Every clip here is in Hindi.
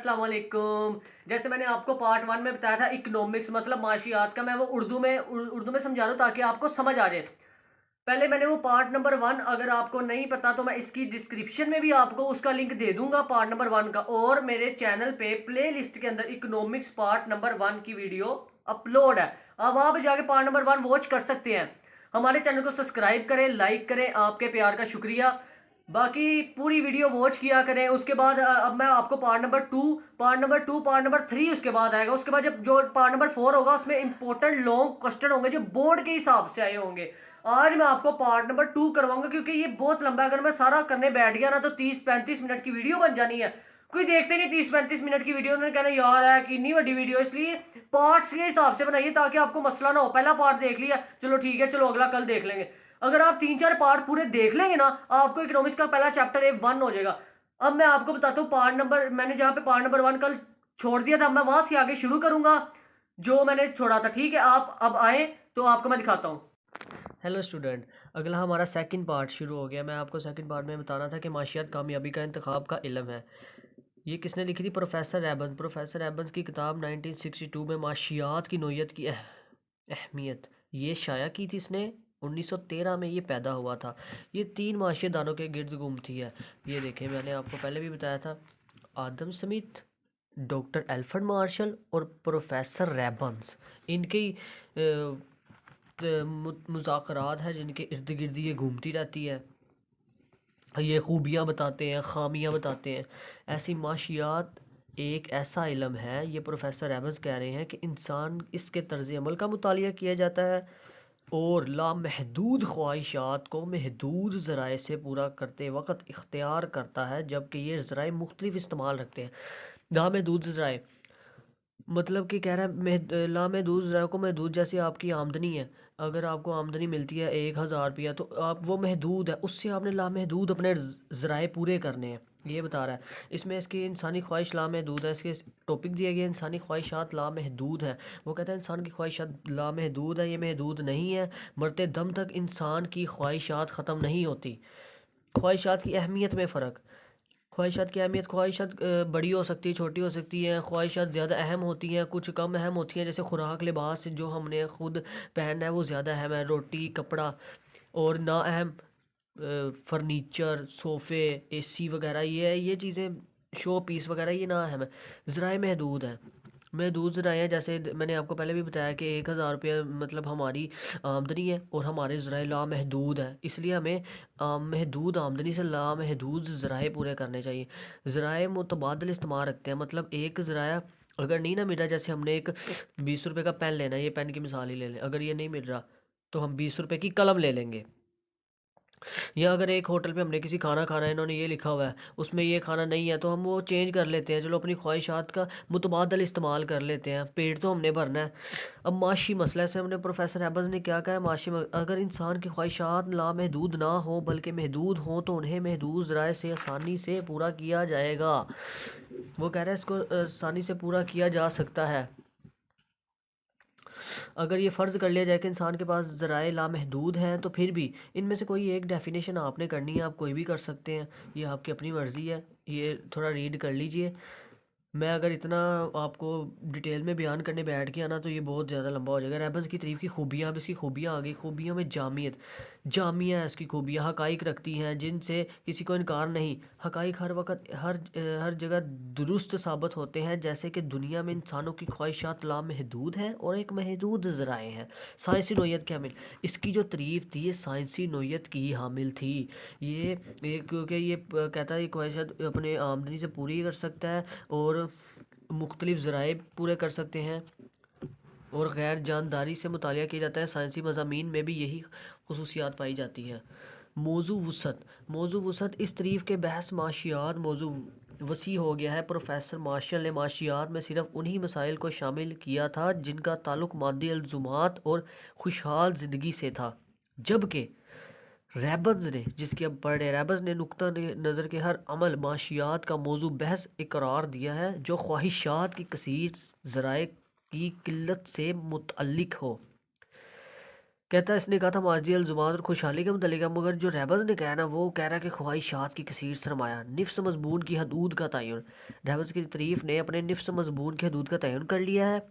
अस्सलाम वालेकुम। जैसे मैंने आपको पार्ट 1 में बताया था इकोनॉमिक्स मतलब माशियात का, मैं वो उर्दू में समझा रहा हूँ ताकि आपको समझ आ जाए। पहले मैंने वो पार्ट नंबर 1, अगर आपको नहीं पता तो मैं इसकी डिस्क्रिप्शन में भी आपको उसका लिंक दे दूँगा पार्ट नंबर 1 का, और मेरे चैनल पे प्लेलिस्ट के अंदर इकोनॉमिक्स पार्ट नंबर 1 की वीडियो अपलोड है। अब आप जाके पार्ट नंबर 1 वॉच कर सकते हैं। हमारे चैनल को सब्सक्राइब करें, लाइक करें, आपके प्यार का शुक्रिया। बाकी पूरी वीडियो वॉच किया करें। उसके बाद अब मैं आपको पार्ट नंबर 3 उसके बाद आएगा। उसके बाद जब जो पार्ट नंबर 4 होगा उसमें इंपॉर्टेंट लॉन्ग क्वेश्चन होंगे जो बोर्ड के हिसाब से आए होंगे। आज मैं आपको पार्ट नंबर 2 करवाऊंगा क्योंकि ये बहुत लंबा है। अगर मैं सारा करने बैठ गया ना तो 30-35 मिनट की वीडियो बन जानी है। कोई देखते नहीं 30-35 मिनट की वीडियो, उन्होंने कहना यार है कि इतनी बड़ी वीडियो, इसलिए पार्ट्स के हिसाब से बनाइए ताकि आपको मसला ना हो। पहला पार्ट देख लिया, चलो ठीक है, चलो अगला कल देख लेंगे। अगर आप 3-4 पार्ट पूरे देख लेंगे ना, आपको इकोनॉमिक्स का पहला चैप्टर 1 हो जाएगा। अब मैं आपको बताता हूँ पार्ट नंबर, मैंने जहाँ पे पार्ट नंबर 1 कल छोड़ दिया था, मैं वहां से आगे शुरू करूंगा जो मैंने छोड़ा था। ठीक है, आप अब आए तो आपको मैं दिखाता हूँ। हेलो स्टूडेंट, अगला हमारा सेकंड पार्ट शुरू हो गया। मैं आपको सेकंड पार्ट में बताना था कि माशियात कामयाबी का इंतखाब का इल्म है। ये किसने लिखी थी? प्रोफेसर एबंस। प्रोफेसर एबंस की किताब 1962 में माशियात की नोयत की अहमियत ये शाया की थी इसने। 1913 में ये पैदा हुआ था। ये 3 माशियादानों के गिर्द घूमती है। ये देखें, मैंने आपको पहले भी बताया था, आदम स्मिथ, डॉक्टर एल्फ्रेड मार्शल और प्रोफेसर रेबंस। इनकी मुज़ाकरात है जिनके इर्द गिर्द ये घूमती रहती है। ये खूबियाँ बताते हैं, ख़ामियाँ बताते हैं। ऐसी माशियात एक ऐसा इल्म है, ये प्रोफेसर एबंस कह रहे हैं कि इंसान इसके तर्ज़ अमल का मुतालिया किया जाता है और लामहदूद ख्वाहिशात को महदूद ज़राए से पूरा करते वक्त इख्तियार करता है, जबकि ये ज़राए मुख्तलिफ इस्तेमाल रखते हैं। लामहदूद ज़राए मतलब कि कह रहा है लामहदूद ज़राए को, महदूद जैसे आपकी आमदनी है। अगर आपको आमदनी मिलती है 1000 रुपया तो आप वो महदूद है, उससे आपने लामहदूद अपने ज़राए पूरे करने हैं, ये बता रहा है। इसमें इसकी इंसानी ख्वाहिश लामहदूद है। इसके टॉपिक दिया गया इंसानी ख्वाहिशात लामहदूद है। वो कहता है इंसान की ख्वाहिशात लामहदूद है, ये महदूद नहीं है। मरते दम तक इंसान की ख्वाहिशात ख़त्म नहीं होती। ख्वाहिशात की अहमियत में फ़र्क। ख्वाहिशात की अहमियत, ख्वाहिशात बड़ी हो सकती है, छोटी हो सकती है। ख्वाहिशात ज़्यादा अहम होती हैं, कुछ कम अहम होती हैं। जैसे खुराक, लिबास जो हमने खुद पहनना है वो ज़्यादा अहम है, रोटी, कपड़ा। और ना अहम फर्नीचर, सोफ़े, एसी वगैरह, ये चीज़ें, शो पीस वगैरह, ये ना अहम है। ज़राए महदूद है। महदूद ज़राए हैं, जैसे मैंने आपको पहले भी बताया कि 1000 रुपया मतलब हमारी आमदनी है और हमारे ज़राए लामहदूद है। इसलिए हमें महदूद आमदनी से लामहदूद ज़राए पूरे करने चाहिए। ज़राए मुतबादल इस्तेमाल रखते हैं, मतलब एक ज़राया अगर नहीं ना मिल रहा, जैसे हमने एक 20 रुपये का पेन लेना है, ये पेन की मिसाल ही ले लें, अगर ये नहीं मिल रहा तो हम 20 रुपये की कलम ले लेंगे। या अगर एक होटल पे हमने किसी खाना खाना है, इन्होंने ये लिखा हुआ है, उसमें ये खाना नहीं है, तो हम वो चेंज कर लेते हैं। चलो अपनी ख्वाहिशात का मुतबादल इस्तेमाल कर लेते हैं, पेट तो हमने भरना है। अब माशी मसला से हमने प्रोफेसर एबंस ने क्या कहा है, अगर इंसान की ख्वाहिशात लामहदूद ना हो बल्कि महदूद हों तो उन्हें महदूद ज़राए से आसानी से पूरा किया जाएगा। वो कह रहा है इसको आसानी से पूरा किया जा सकता है। अगर ये फ़र्ज़ कर लिया जाए कि इंसान के पास ज़राए लामहदूद हैं, तो फिर भी इनमें से कोई एक डेफिनेशन आपने करनी है, आप कोई भी कर सकते हैं, ये आपकी अपनी मर्ज़ी है। ये थोड़ा रीड कर लीजिए। मैं अगर इतना आपको डिटेल में बयान करने बैठ गया ना तो ये बहुत ज़्यादा लंबा हो जाएगा। रेबंस की तारीफ़ की खूबियाँ, अब इसकी खूबियाँ आ गई। खूबियों में जामियत, जामिया है इसकी खूबियाँ। हकाइक रखती हैं जिनसे किसी को इनकार नहीं। हकाइक हर वक्त हर जगह दुरुस्त साबित होते हैं, जैसे कि दुनिया में इंसानों की ख्वाहिशात लामहदूद हैं और एक महदूद ज़राए हैं। साइंसी नोयत के हामिल, इसकी जो तारीफ़ थी ये साइंसी नोयत की हामिल थी। ये क्योंकि ये कहता है ये ख्वाहिशात अपने आमदनी से पूरी कर सकता है और मुख्तलिफ ज़राए पूरे कर सकते हैं और गैर जानदारी से मुतालिया किया जाता है। साइंसी मज़ामीन में भी यही खसूसियात पाई जाती है। मौजू वसत, इस तारीफ़ के बहस माशियात मौजू वसी हो गया है। प्रोफेसर मार्शल ने माशियात में सिर्फ उन्हीं मसाइल को शामिल किया था जिनका ताल्लुक मादी अलजुमात और खुशहाल ज़िंदगी से था, जबकि रेबंस ने, जिसकी अब पढ़ रहे, रेबंस ने नुक्ता नज़र के हर अमल माशियात का मौजू बहस इकरार दिया है जो ख्वाहिशात की कसीर ज़राए की किल्लत से मुतअल्लिक हो। कहता है इसने कहा था माजी अलजुबान और खुशहाली के मुतल्लिक है, मगर जो रहबज ने कहा ना वो कह रहा है कि ख्वाहिशात की कसीर सरमाया निफ्स मजबून की हदूद का तयन। रहबज की तरीफ ने अपने निफ्स मजबून की हदूद का तयन कर लिया है,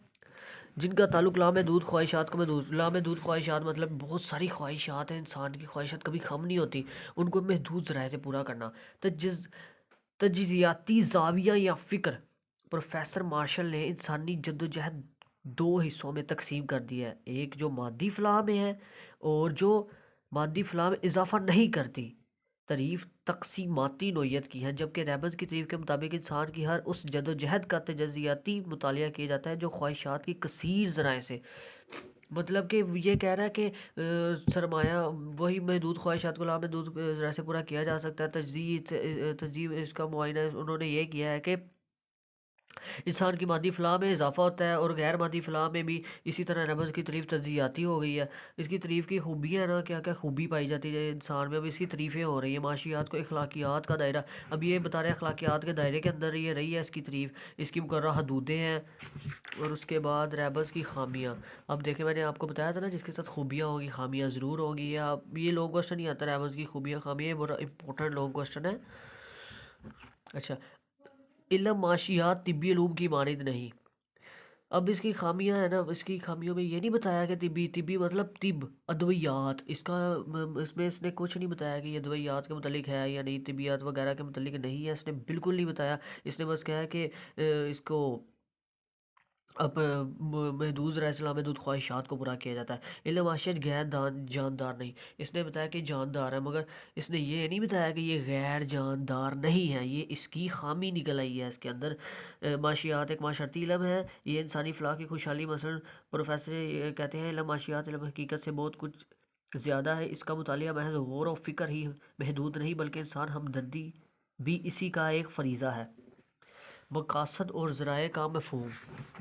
जिनका ताल्लुक लामहदूद ख्वाहिशात को महदूद। लामहदूद ख्वाहिशात मतलब बहुत सारी ख्वाहिशात हैं, इंसान की ख्वाहिशात कभी कम नहीं होती, उनको महदूद ज़राए से पूरा करना। तजिज़ियाती ज़ाविया या फ़िक्र। प्रोफेसर मार्शल ने इंसानी जद्दोजहद दो हिस्सों में तकसीम कर दिया है, एक जो मादी फलाह में है और जो मादी फलाह में इजाफा नहीं करती। तारीफ तकसीमाती नोयत की है, जबकि रेबल्स की तारीफ के मुताबिक इंसान की हर उस जद्दोजहद का तजज़ियाती मुतालिया किया जाता है जो ख्वाहिशात की कसीर ज़राए से। मतलब कि ये कह रहा है कि सरमाया वही महदूद ख्वाहिशात को लामहदूद ज़राए से पूरा किया जा सकता है। तजदीद इसका मुआयना उन्होंने ये किया है कि इंसान की मादी फलाह में इजाफा होता है और गैर मादी फलाह में भी इसी तरह रमज़ की तारीफ़ तज्जियाती हो गई है। इसकी तारीफ़ की खूबियाँ ना क्या क्या खूबी पाई जाती है इंसान में, अब इसकी तारीफ़ें हो रही हैं। माशियात को अखलाकियात का दायरा, अब ये बता रहे हैं अखलाकियात के दायरे के अंदर ये रही है इसकी तारीफ़, इसकी मुकर्रर हदूदें हैं। और उसके बाद रैबस की खामियाँ। अब देखें मैंने आपको बताया था ना जिसके साथ खूबियाँ होगी खामियाँ ज़रूर होंगी। या अब ये लॉन्ग क्वेश्चन नहीं आता रैबस की खूबियाँ खामियाँ, ये बड़ा इंपॉर्टेंट लॉन्ग क्वेश्चन है। अच्छा, इल्म माशियात तिब्बी उलूम की मानद नहीं। अब इसकी खामियां है ना, इसकी खामियों में ये नहीं बताया कि तिब्बी तिब्बी मतलब तिब अद्वियात, इसका इसमें इसने कुछ नहीं बताया कि ये अद्वियात के मुतलिक है या नहीं, तिबियात वगैरह के मुतलिक नहीं है, इसने बिल्कुल नहीं बताया। इसने बस कहा है कि इसको अब महदूद रसला महदूद ख्वाहिशात को पूरा किया जाता है। इल्म आशियत गैर जानदार नहीं, इसने बताया कि जानदार है, मगर इसने ये नहीं बताया कि ये गैर जानदार नहीं है, ये इसकी खामी निकल आई है इसके अंदर। माशियात एक माशरती इल्म है, ये इंसानी फलाह की खुशहाली मसलन प्रोफेसर ये कहते हैं इल्म माशियात इल्म हकीकत से बहुत कुछ ज़्यादा है, इसका मुतालिया महज गौर और फ़िक्र ही महदूद नहीं बल्कि इंसान हमदर्दी भी इसी का एक फ़रीज़ा है। मकासद और ज़राए का मफ़हूम।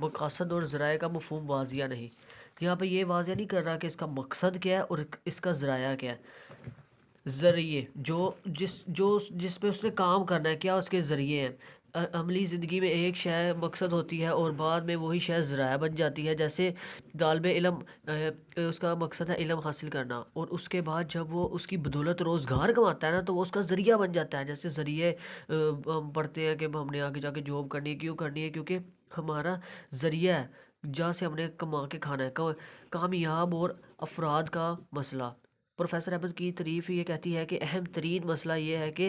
मकासद और ज़राए का मफ़हूम वाजिया नहीं, यहाँ पे ये वाजिया नहीं कर रहा कि इसका मकसद क्या है और इसका ज़राया क्या है। ज़रिए जिस पे उसने काम करना है, क्या उसके ज़रिए हैं। अमली ज़िंदगी में एक शय मकसद होती है और बाद में वही शय ज़राया बन जाती है। जैसे तालिब इल्म उसका मकसद है इल्म हासिल करना और उसके बाद जब वो उसकी बदौलत रोज़गार कमाता है ना तो वो उसका ज़रिया बन जाता है। जैसे ज़रिए हम पढ़ते हैं कि हमने आगे जाके जॉब करनी है, क्यों करनी है, क्योंकि हमारा ज़रिया है जहाँ से हमने कमा के खाना है। कामयाब और अफराद का मसला। प्रोफेसर अहमद की तारीफ ये कहती है कि अहम तरीन मसला ये है कि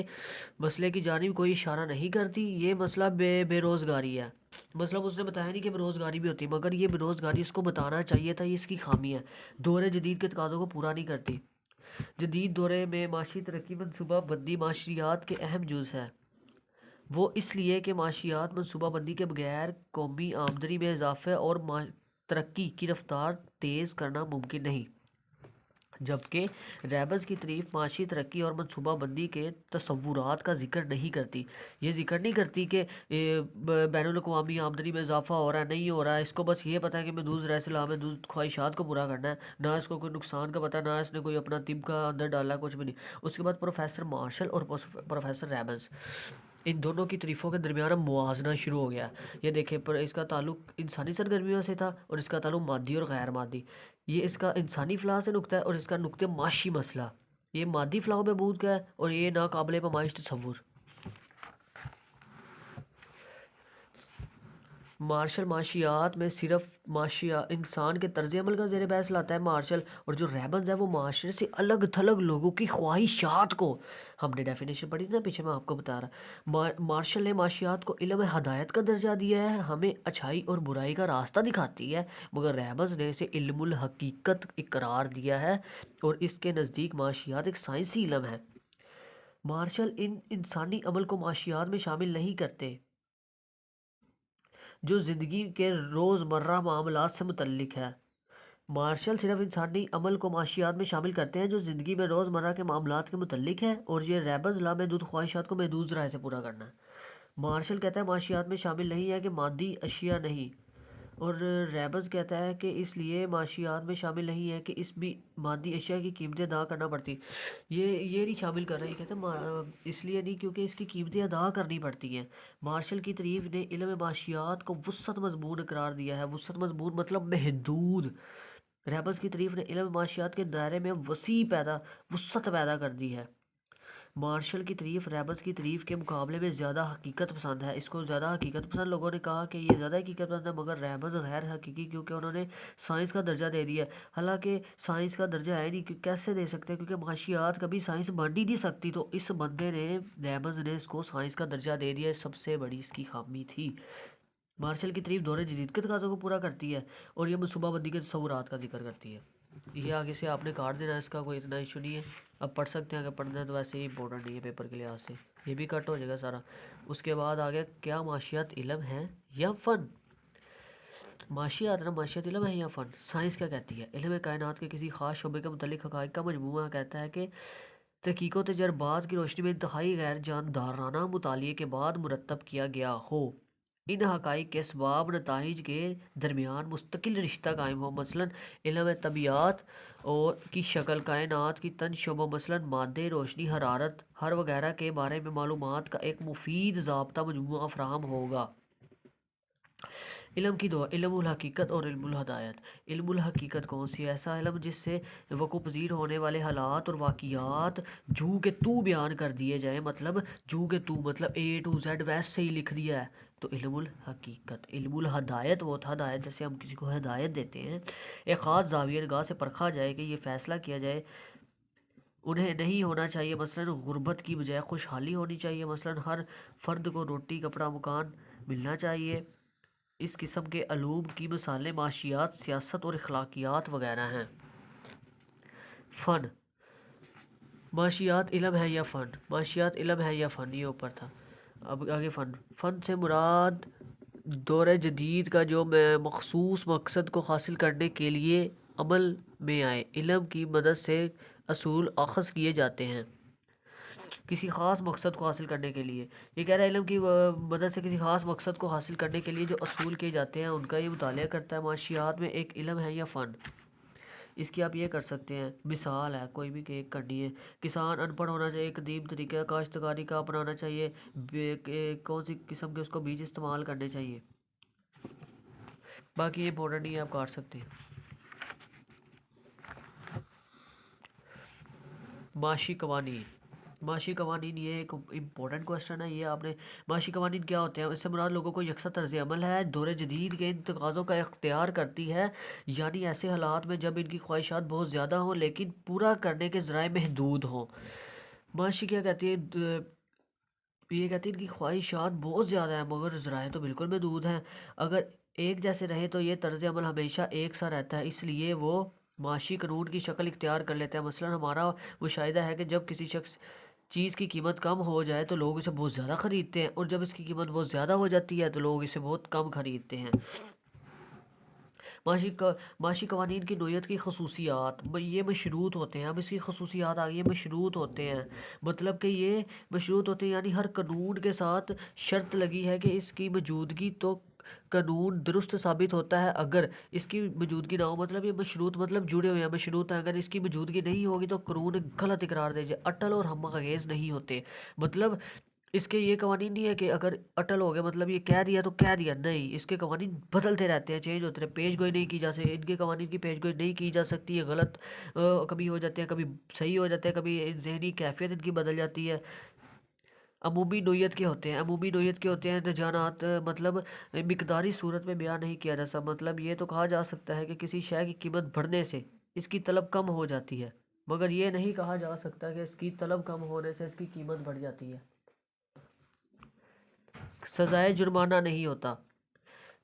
मसले की जानिब कोई इशारा नहीं करती, ये मसला बेरोज़गारी है। मतलब उसने बताया नहीं कि बेरोज़गारी भी होती, मगर ये बेरोज़गारी उसको बताना चाहिए था, ये इसकी खामी है। दौरे जदीद के तकाज़ों को पूरा नहीं करती। जदीद दौरे में माशी तरक्की मनसूबा बंदी माशियात के अहम जुज़ है। वो इसलिए कि माशियात मनसूबा बंदी के बगैर कौमी आमदनी में इजाफे और तरक्की की रफ्तार तेज़ करना मुमकिन नहीं। जबकि रैबल्स की तारीफ माशी तरक्की और मनसूबा बंदी के तसव्वुरात का जिक्र नहीं करती। ये जिक्र नहीं करती कि बैनुल अक़वामी आमदनी में इजाफा हो रहा है नहीं हो रहा है, इसको बस ये पता है कि महदूद रसला महदूद ख्वाहिशात को पूरा करना है, ना इसको कोई नुकसान का पता, ना इसने कोई अपना तिब का अंदर डाला, कुछ भी नहीं। उसके बाद प्रोफेसर मार्शल और प्रोफेसर रैबल्स, इन दोनों की तारीफ़ों के दरमियान अब मुवाजना शुरू हो गया। ये देखें, पर इसका ताल्लुक इंसानी सरगर्मियों से था और इसका ताल्लुक मादी और गैर मादी। ये इसका इंसानी फ़लाह से नुक्ता है और इसका नुक्ते माशी मसला। ये मादी फ़लाह में बूद का है और ये नाकाबिले पैमाइश तसव्वुर। मार्शल माशियात में सिर्फ माशिया इंसान के तर्ज अमल का ज़ेर बहस लाता है मार्शल, और जो रेबन्स है वो माशरे से अलग थलग लोगों की ख्वाहिशात को, हमने डेफिनेशन पढ़ी थी ना पीछे, मैं आपको बता रहा। मार्शल ने माशियात को इल्म हदायत का दर्जा दिया है, हमें अच्छाई और बुराई का रास्ता दिखाती है, मगर रेबन्स ने इसे इल्मुल हकीकत इकरार दिया है और इसके नज़दीक माशियात एक साइंसी इल्म है। मार्शल इन इंसानी अमल को माशियात में शामिल नहीं करते जो ज़िंदगी के रोज़मर्रा मामलात से मुतल्लिक है। मार्शल सिर्फ इंसानी अमल को माशियात में शामिल करते हैं जो ज़िंदगी में रोज़मर्रा के मामलात के मुतल्लिक है, और ये रैबन्स लामहदूद ख्वाहिशात को महदूद ज़राए से पूरा करना है। मार्शल कहता है माशियात में शामिल नहीं है कि मादी अशिया नहीं, और रैबन्स कहता है कि इसलिए माशियात में शामिल नहीं है कि इस भी मादी अशिया की कीमतें अदा करना पड़ती। ये नहीं शामिल कर रहा है, ये कहते हैं इसलिए नहीं क्योंकि इसकी कीमतें अदा करनी पड़ती हैं। मार्शल की तारीफ ने इल्म माशियात को वुसअत मज़मून करार दिया है। वुसअत मज़मून मतलब महदूद, रहबस की तारीफ ने इल्म माशियात के दायरे में वसअत पैदा कर दी है। मार्शल की तारीफ रहबस की तारीफ के मुकाबले में ज़्यादा हकीकत पसंद है। इसको ज़्यादा हकीकत पसंद लोगों ने कहा कि ये ज़्यादा हकीकत पसंद है, मगर रहबस गैर हकीकी क्योंकि उन्होंने साइंस का दर्जा दे दिया। हालांकि साइंस का दर्जा है नहीं, कैसे दे सकते, क्योंकि माशियात कभी साइंस बन ही नहीं सकती। तो इस बंदे ने, रहबस ने, इसको साइंस का दर्जा दे दिया। सबसे बड़ी इसकी खामी थी। मार्शल की तारीफ दौरे जदीद के तकाज़ों को पूरा करती है और ये मनसूबाबंदी के तसव्वुरात का जिक्र करती है। ये आगे से आपने काट देना है, इसका कोई इतना इशू नहीं है। अब पढ़ सकते हैं, अगर पढ़ना है तो वैसे ही इंपॉर्टेंट नहीं है पेपर के लिहाज से, ये भी कट हो जाएगा सारा। उसके बाद आ गया, क्या माशियात इल्म है या फ़न? माशियात इल्म है या फ़न? साइंस क्या कहती है? इल्म कायनात के किसी ख़ास शोबे के मुतल्लिक़ हक़ाइक़ का मजमूआ कहता है कि तहक़ीक़ व तजर्बात की रोशनी में इंतहाई गैर जानदाराना मुतालिए के बाद मुरतब किया गया हो। इन हक़ाइक़ के असबाब नताइज के दरमियान मुस्तकिल रिश्ता कायम हो। मसलन इल्म तबियात और की शक्ल, कायनात की तन शोबों मसलन मादे, रोशनी, हरारत, हर वगैरह के बारे में मालूमात का एक मुफीद ज़ाब्ता मजमूआ फ़राहम होगा। इल्म की दो, इल्मुल हकीकत और इल्मुल हदायत। इल्मुल हकीकत कौन सी है? ऐसा इल्म जिससे वक़ू पज़ीर होने वाले हालात और वाक़ियात जू के तू बयान कर दिए जाए। मतलब जू के तू मतलब A to Z वैसे ही लिख दिया है, तो इल्मुल हकीकत। इल्मुल हदायत वो था, हदायत जैसे हम किसी को हदायत देते हैं, एक ख़ास ज़ाविया निगाह से परखा जाए कि ये फ़ैसला किया जाए उन्हें नहीं होना चाहिए। मसलन गुर्बत की बजाय खुशहाली होनी चाहिए। मसलन हर फ़र्द को रोटी, कपड़ा, मकान मिलना चाहिए। इस किस्म के अलूम की मिसालें माशियात, सियासत और अखलाकियात वगैरह हैं। फ़न, माशियात इल्म है या फ़न? माशियात इल्म है या फ़न, ये ऊपर था। अब आगे फ़न से मुराद दौर जदीद का जो मखसूस मकसद को हासिल करने के लिए अमल में आए इल्म की मदद से असूल अख़ज़ किए जाते हैं। किसी ख़ास मकसद को हासिल करने के लिए, ये कह रहा है इल्म की मदद से किसी ख़ास मकसद को हासिल करने के लिए जो असूल किए जाते हैं उनका ये मुतालिया करता है। माशियात में एक इल्म है या फ़न? इसकी आप ये कर सकते हैं, मिसाल है, कोई भी केक करनी है, किसान अनपढ़ होना चाहिए, कदीम तरीका काश्तकारी का अपनाना चाहिए, कौन सी किस्म के उसको बीज इस्तेमाल करने चाहिए। बाकी ये इंपॉर्टेंट नहीं है, आप काट सकते हैं। माशी कवानीन, माशी कवानीन ये एक इम्पोर्टेंट क्वेश्चन है। ये आपने, माशी कवानीन क्या होते हैं? इससे मुराद लोगों को यकसा तर्ज अमल है दौर जदीद के इन तकाज़ों का इख्तियार करती है, यानी ऐसे हालात में जब इनकी ख्वाहिशात बहुत ज़्यादा हों लेकिन पूरा करने के ज़राए महदूद हों। माशी क्या कहती है? ये कहती है इनकी ख्वाहिशात बहुत ज़्यादा है मगर ज़राए तो बिल्कुल महदूद हैं। अगर एक जैसे रहे तो ये तर्ज अमल हमेशा एक सा रहता है, इसलिए वो माशी कानून की शक्ल इख्तियार कर लेते हैं। मसलन हमारा मुशाहिदा है कि जब किसी शख्स चीज़ की कीमत कम हो जाए तो लोग इसे बहुत ज़्यादा ख़रीदते हैं, और जब इसकी कीमत बहुत ज़्यादा हो जाती है तो लोग इसे बहुत कम ख़रीदते हैं। माशी कवानीन की नोयत की खसूसियात, ये मशरूत होते हैं। अब इसकी खसूसियात आ गई है, मशरूत होते हैं। मतलब कि ये मशरूत होते हैं यानी हर कानून के साथ शर्त लगी है कि इसकी मौजूदगी तो कानून दुरुस्त साबित होता है अगर इसकी मौजूदगी ना हो। मतलब ये मशरूत मतलब जुड़े हुए हैं, मशरूत है। अगर इसकी मौजूदगी नहीं होगी तो कानून गलत इकरार दे जाए, अटल और हम अंगेज़ नहीं होते। मतलब इसके ये कवानीन नहीं है कि अगर अटल हो गया मतलब ये कह दिया तो कह दिया, नहीं, इसके कवानीन बदलते रहते हैं, चेंज होते हैं। पेश गोई नहीं की जा सकती, इनके कवानीन की पेश गोई नहीं की जा सकती है। गलत कभी हो जाते हैं, कभी सही हो जाते हैं, कभी जहनी कैफियत इनकी बदल जाती है। अमूमी नोयत के होते हैं, अमूमी नोयत के होते हैं रुझानात, मतलब मिकदारी सूरत में बयान नहीं किया जा सकता। मतलब ये तो कहा जा सकता है कि किसी शय की कीमत बढ़ने से इसकी तलब कम हो जाती है, मगर ये नहीं कहा जा सकता कि इसकी तलब कम होने से इसकी कीमत बढ़ जाती है। सजाए जुर्माना नहीं होता,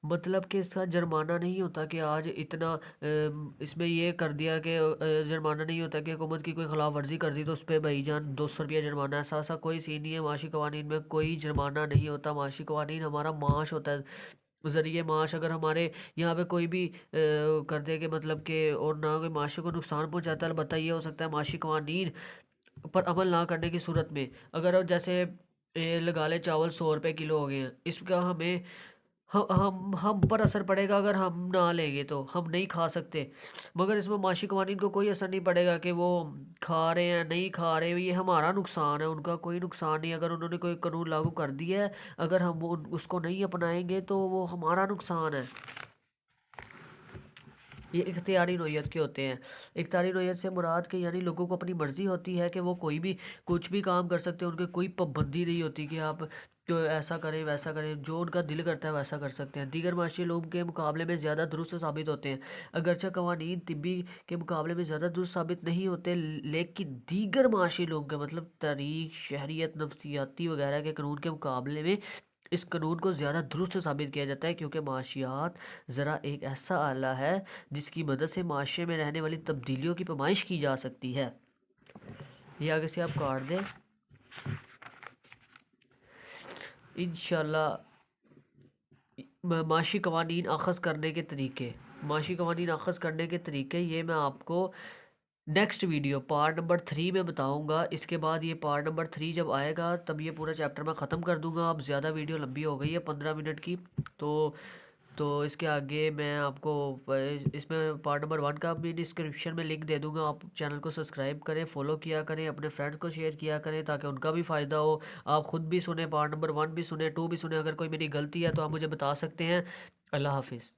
मतलब कि इसका जुर्माना नहीं होता कि आज इतना इसमें ये कर दिया कि जुर्माना नहीं होता कि हुकूमत की कोई ख़िलाफ़ वर्जी कर दी तो उस पर भाईजान 200 रुपया जुर्माना। ऐसा ऐसा कोई सीन नहीं है। माशी कवानीन में कोई जुर्माना नहीं होता। माशी कवानीन हमारा माश होता है, ज़रिए माश। अगर हमारे यहाँ पे कोई भी कर दे कि मतलब कि और ना कोई माशे को नुकसान पहुँचाता है, अलबत्ता ये हो सकता है माशी कवानीन पर अमल ना करने की सूरत में। अगर जैसे लगा ले चावल 100 रुपये किलो हो गए हैं, इसका हमें हम पर असर पड़ेगा अगर हम ना लेंगे तो हम नहीं खा सकते। मगर इसमें माशी कवानीन को कोई असर नहीं पड़ेगा कि वो खा रहे हैं नहीं खा रहे, ये हमारा नुकसान है, उनका कोई नुकसान नहीं। अगर उन्होंने कोई कानून लागू कर दिया है, अगर हम उसको नहीं अपनाएंगे तो वो हमारा नुकसान है। ये इख्तियारी नोयत के होते हैं। इख्तियारी नोयत से मुराद के यानी लोगों को अपनी मर्ज़ी होती है कि वो कोई भी कुछ भी काम कर सकते हैं, उनकी कोई पाबंदी नहीं होती कि आप तो ऐसा करें वैसा करें, जो उनका दिल करता है वैसा कर सकते हैं। दीगर माशी लोगों के मुकाबले में ज़्यादा दुरुस्त साबित होते हैं। अगरचे कवानीन तिब्बी के मुकाबले में ज़्यादा दुरुस्त साबित नहीं होते, लेकिन दीगर माशी लोगों के मतलब तारीख, शहरियत, नफ्सियाती वगैरह के कानून के मुकाबले में इस कानून को ज़्यादा दुरुस्त साबित किया जाता है, क्योंकि माशियात ज़रा एक ऐसा आला है जिसकी मदद से माशरे में रहने वाली तब्दीलियों की पैमाइश की जा सकती है। ये आगे से आप काट दें इंशाल्लाह। माशी कवानीन अखज़ करने के तरीके, माशी कवानीन अखज़ करने के तरीके ये मैं आपको नेक्स्ट वीडियो पार्ट नंबर 3 में बताऊंगा। इसके बाद ये पार्ट नंबर 3 जब आएगा तब ये पूरा चैप्टर मैं ख़त्म कर दूंगा। अब ज़्यादा वीडियो लंबी हो गई है 15 मिनट की, तो इसके आगे मैं आपको इसमें पार्ट नंबर 1 का भी डिस्क्रिप्शन में लिंक दे दूंगा। आप चैनल को सब्सक्राइब करें, फॉलो किया करें, अपने फ्रेंड्स को शेयर किया करें ताकि उनका भी फ़ायदा हो। आप ख़ुद भी सुने, पार्ट नंबर 1 भी सुने, 2 भी सुने। अगर कोई मेरी गलती है तो आप मुझे बता सकते हैं। अल्लाह हाफिज़।